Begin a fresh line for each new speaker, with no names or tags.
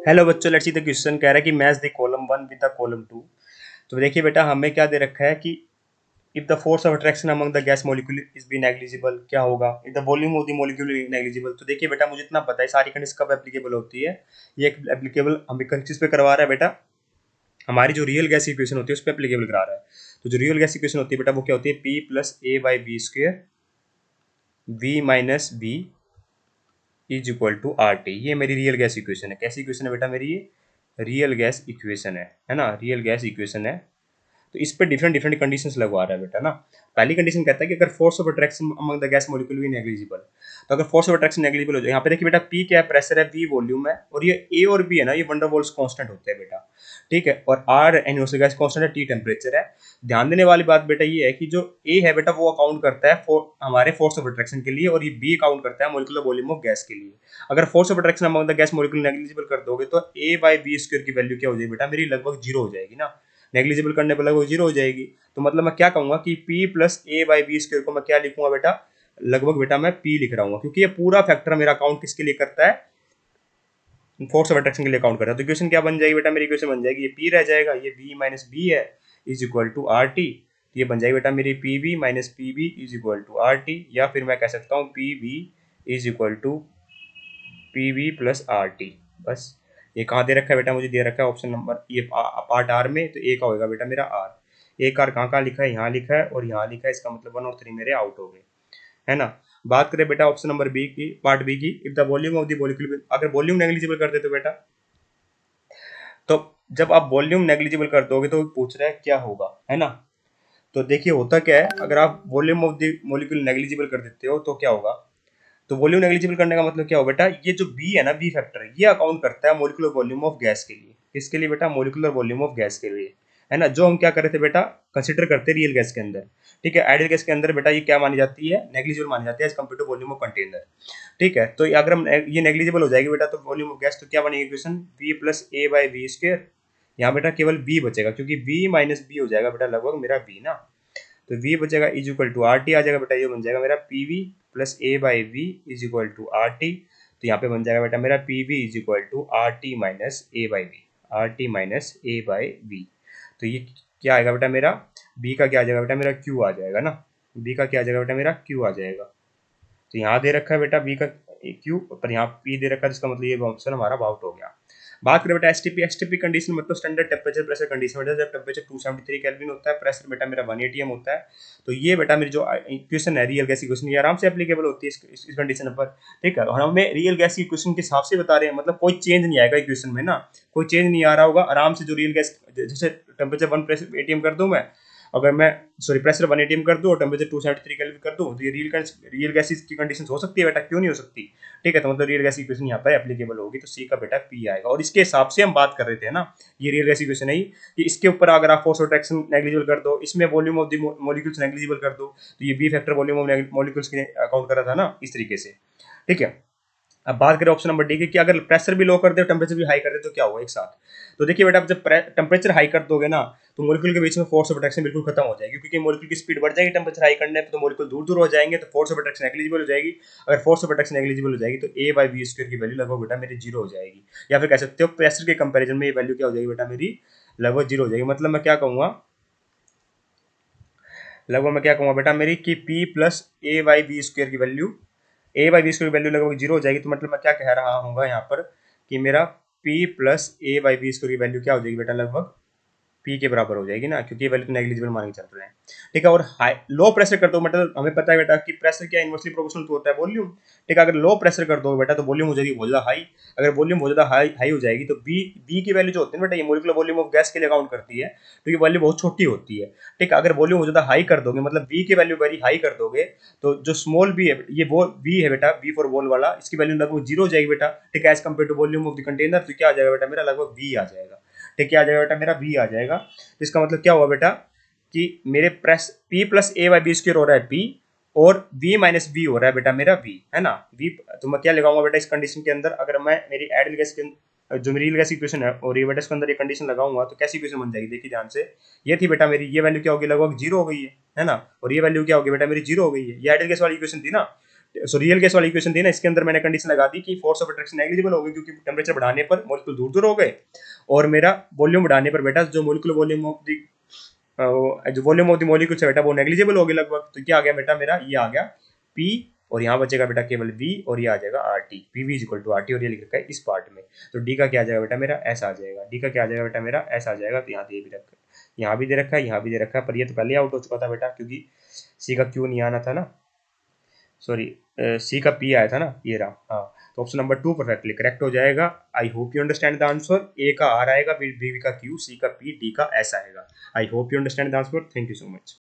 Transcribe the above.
Hello बच्चों, let's see the question कह रहा है कि match the column one with the column to. तो देखिए बेटा, हमें क्या दे रखा है कि if the force of attraction among the gas molecule is B negligible, क्या होगा if the volume of the molecule is negligible. तो देखिए बेटा, मुझे इतना पता है सारी कंडीशन कब एप्लीकेबल होती है। ये एप्लीकेबल हमें किस पे करवा रहा है बेटा, हमारी जो रियल गैस इक्वेशन होती है उस पर एप्लीकेबल करा रहा है। तो जो रियल गैस इक्वेशन होती है बेटा वो क्या होती है, P plus A by B square V minus B is equal to R T. ये मेरी रियल गैस इक्वेशन है। कैसी इक्वेशन है बेटा मेरी, ये रियल गैस इक्वेशन है ना, रियल गैस इक्वेशन है। तो इस पे डिफरेंट डिफरेंट कंडीशंस लगवा रहा है बेटा ना। पहली कंडीशन कहता है कि अगर force of attraction among the gas molecule भी नेग्लिजिबल, तो अगर फोर्स ऑफ अट्रैक्शन नेग्लिजिबल हो जाए, यहाँ पे देखिए बेटा, पी क्या है, प्रेशर है, वी वॉल्यूम है, और ये ए और बी है ना, ये वंडर वॉल्स कांस्टेंट होते हैं बेटा। ठीक है, और आर एनिवर्सल गैस कांस्टेंट है, टी टेम्परेचर है। ध्यान देने वाली बात बेटा ये है कि जो ए है बेटा वो अकाउंट करता है हमारे फोर्स ऑफ अट्रैक्शन के लिए, और ये बी अकाउंट करता है मॉलिक्यूलर वॉल्यूम ऑफ गैस के लिए। अगर force of attraction among the gas molecule negligible कर दोगे तो ए बाई बी स्क्वायर की वैल्यू क्या हो जाएगी बेटा, मेरी लगभग जीरो हो जाएगी ना। नेग्लिजिबल करने पर लगभग जीरो हो जाएगी। तो मतलब मैं क्या कहूंगा कि p plus A by B square को मैं क्या लिखूंगा बेटा, लगभग बेटा मैं p लिख रहा हूँ, क्योंकि ये पूरा फैक्टर मेरा अकाउंट किसके लिए करता है, फोर्स ऑफ अट्रैक्शन के लिए अकाउंट करता है। तो इक्वेशन क्या बन जाएगी बेटा, मेरी इक्वेशन बन जाएगी, ये p रह जाएगा, ये v माइनस बी है is equal to R T. तो ये बन जाएगी बेटा मेरी P V minus P B is equal to R T, या फिर मैं कह सकता हूँ P V is equal to P V plus R T. बस ये कहाँ दे रखा है बेटा, मुझे दे रखा है ऑप्शन नंबर ये पार्ट आर में, तो ए का होगा बेटा मेरा आर। एक आर कहाँ कहाँ लिखा है, यहाँ लिखा है और यहाँ लिखा है, इसका मतलब 1 और 3 मेरे आउट हो गए, है ना। बात करें बेटा ऑप्शन नंबर बी की, पार्ट बी की, if the volume of the molecule, अगर वॉल्यूम नेग्लिजिबल कर देते बेटा, तो जब आप वॉल्यूम नेग्लिजिबल कर दोगे तो पूछ रहा है क्या होगा, है ना। तो देखिए होता क्या है, अगर आप volume of the molecule negligible कर देते हो तो क्या होगा। तो वॉल्यूम नेग्लिजिबल करने का मतलब क्या हो बेटा, ये जो बी है ना, बी फैक्टर, ये अकाउंट करता है मॉलिक्यूलर वॉल्यूम ऑफ गैस के लिए। किसके लिए बेटा, मॉलिक्यूलर वॉल्यूम ऑफ गैस के लिए, है ना। जो हम क्या कर रहे थे बेटा, कंसिडर करते रियल गैस के अंदर। ठीक है, आइडियल गैस के अंदर बेटा ये क्या मानी जाती है, नेग्लिजिबल मानी जाती है as compared to volume of container. ठीक है, तो अगर हम ये नेग्लिजिबल हो जाएगी बेटा, तो वॉल्यूम ऑफ गैस तो क्या बनेगी equation, V plus A by V square. यहाँ बेटा केवल वी बचेगा, क्योंकि वी माइनस बी हो जाएगा बेटा लगभग मेरा वी ना। तो v बचेगा is equal to R T आ जाएगा बेटा, ये बन जाएगा मेरा P V plus A by V is equal to R T. तो यहाँ पे बन जाएगा बेटा मेरा P V is equal to R T minus A by V, R T minus A by V. तो ये क्या आएगा बेटा मेरा, b का क्या आ जाएगा बेटा मेरा, q आ जाएगा ना। b का क्या आ जाएगा बेटा मेरा, q आ जाएगा। तो यहाँ दे रखा है बेटा b का q, पर यहाँ p दे रखा है, जिसका मतलब ये ऑप्शन हमारा आउट हो गया। बात करें बेटा एसटीपी कंडीशन, मतलब स्टैंडर्ड टेम्परेचर प्रेशर कंडीशन बेटा, जब टेम्परेचर 273 केल्विन होता है, प्रेशर बेटा मेरा 1 atm होता है। तो ये बेटा मेरी जो इक्वेशन है रियल गैस इक्वेशन, ये आराम से एप्लीकेबल होती है इस कंडीशन पर। ठीक है, और हमें रियल गैस की इक्वेशन के हिसाब से बता रहे हैं, मतलब कोई चेंज नहीं आएगा इक्वेशन में ना, कोई चेंज नहीं आ रहा होगा। आराम से जो रियल गैस, जैसे टेम्परेचर 1 atm कर दूं मैं, अगर मैं सॉरी प्रेशर 1 atm कर दूं और टेम्परेचर 273 केल्विन कर दूं, तो ये रियल गैस की कंडीशन हो सकती है बेटा, क्यों नहीं हो सकती। ठीक है, तो मतलब रियल गैस इक्वेशन यहाँ पर एप्लीकेबल होगी, तो सी का बेटा पी आएगा। और इसके हिसाब से हम बात कर रहे थे ना, ये रियल गैस इक्वेशन है कि इसके ऊपर अगर आप फोर्स ऑफ अट्रैक्शन नेग्लिजिबल कर दो, इसमें volume of the molecules negligible कर दो, तो ये B factor volume of molecules के अकाउंट कर रहा था ना, इस तरीके से। ठीक है, अब बात करें ऑप्शन नंबर डी की, कि अगर प्रेशर भी लो कर दे और टेम्परेचर भी हाई कर दे तो क्या होगा एक साथ। तो देखिए बेटा, जब टेम्परेचर हाई कर दोगे ना, तो मॉलिक्यूल के बीच में फोर्स ऑफ अट्रैक्शन बिल्कुल खत्म हो जाएगी, क्योंकि मॉलिक्यूल की स्पीड बढ़ जाएगी टेम्परेचर हाई करने पे, तो मॉलिक्यूल दूर दूर हो जाएंगे, तो फोर्स ऑफ अट्रैक्शन नेग्लिजिबल हो जाएगी। अगर फोर्स ऑफ अट्रैक्शन नेग्लिजिबल हो जाएगी तो ए बाई बी स्क्वायर की वैल्यू लगभग बेटा मेरी जीरो हो जाएगी, या फिर कह सकते हो प्रेशर के कंपेरिजन में ये वैल्यू क्या हो जाएगी बेटा मेरी, लगभग जीरो हो जाएगी। मतलब मैं क्या कहूँगा, लगभग मैं क्या कहूँगा बेटा मेरी, कि P plus A by B square की value, A by B square की वैल्यू लगभग जीरो हो जाएगी। तो मतलब मैं क्या कह रहा हूँ यहाँ पर, कि मेरा p plus A by B square की वैल्यू क्या हो जाएगी बेटा, लगभग p के बराबर हो जाएगी ना, क्योंकि ये वैल्यू तो नेग्लिजिबल मानी चल रहे हैं। ठीक है, और हाई लो प्रेशर कर दो, मतलब हमें पता है बेटा कि प्रेशर क्या इनवर्सली प्रोपोर्शनल तो होता है वॉल्यूम। ठीक है, अगर लो प्रेशर कर दो बेटा तो वॉल्यूम हो जाएगी बहुत ज़्यादा हाई। अगर वॉल्यूम बहुत ज़्यादा हाई हो जाएगी तो बी की वैल्यू जो होती है बेटा, ये मॉलिक्यूलर वॉल्यूम ऑफ गैस के लिए अकाउंट करती है, तो ये वैल्यू बहुत छोटी होती है। ठीक है, अगर वॉल्यूम बहुत ज़्यादा हाई कर दोगे, मतलब बी की वैल्यू वेरी हाई कर दोगे, तो जो स्मॉल बी है, ये वो बी है बेटा, बी फॉर बॉल वाला, इसकी वैल्यू लगभग जीरो हो जाएगी बेटा। ठीक है, as compared to volume of the container, तो क्या आ जाएगा बेटा मेरा, लगभग बी आ जाएगा। ठीक है, आ जाएगा बेटा मेरा बी आ जाएगा। तो इसका मतलब क्या हुआ बेटा, कि मेरे press P plus A by B square हो रहा है पी, और v माइनस बी हो रहा है बेटा मेरा v, है ना। v तो मैं क्या लगाऊंगा बेटा इस कंडीशन के अंदर, अगर मैं मेरी आइडियल गैस के जो मेरी रियल गैस इक्वेशन है और ये बेटा इसके अंदर ये कंडीशन लगाऊंगा, तो कैसी इक्वेशन बन जाएगी, देखिए ध्यान से। ये थी बेटा मेरी, ये वैल्यू क्या होगी, लगभग जीरो हो गई है ना, और ये वैल्यू क्या होगी बेटा मेरी, जीरो हो गई है। ये आइडियल गैस वाली इक्वेशन थी ना। सो रियल गैस वाली इक्वेशन थी ना, इसके अंदर मैंने कंडीशन लगा दी कि फोर्स ऑफ अट्रैक्शन नेग्लिजिबल हो गई क्योंकि टेम्परेचर बढ़ाने पर मॉलिक्यूल दूर दूर हो गए, और मेरा वॉल्यूम बढ़ाने पर बेटा जो मोलिकुलर वॉल्यूम ऑफ दी जो वॉल्यूम ऑफ द मॉलिक्यूल है बेटा वो नेग्लिजिबल हो गया लगभग। तो क्या आ गया बेटा मेरा, ये आ गया P, और यहाँ बचेगा बेटा केवल V, और ये आ जाएगा RT, PV is equal to RT, और ये लिख रखा है इस पार्ट में। तो D का क्या आ जाएगा बेटा मेरा, S आ जाएगा। D का क्या आ जाएगा बेटा मेरा, S आ जाएगा। तो यहाँ दे भी रखा है, यहाँ भी दे रखा है, यहाँ भी दे रखा है, पर ये तो पहले आउट हो चुका था बेटा क्योंकि C का Q नहीं आना था ना, सॉरी सी का पी आया था ना, ये रहा। हाँ, तो ऑप्शन नंबर 2 परफेक्टली करेक्ट हो जाएगा। I hope you understand the answer. A का आर आएगा, बी का क्यू, सी का पी, डी का एस आएगा। आई hope you understand the answer. Thank you so much.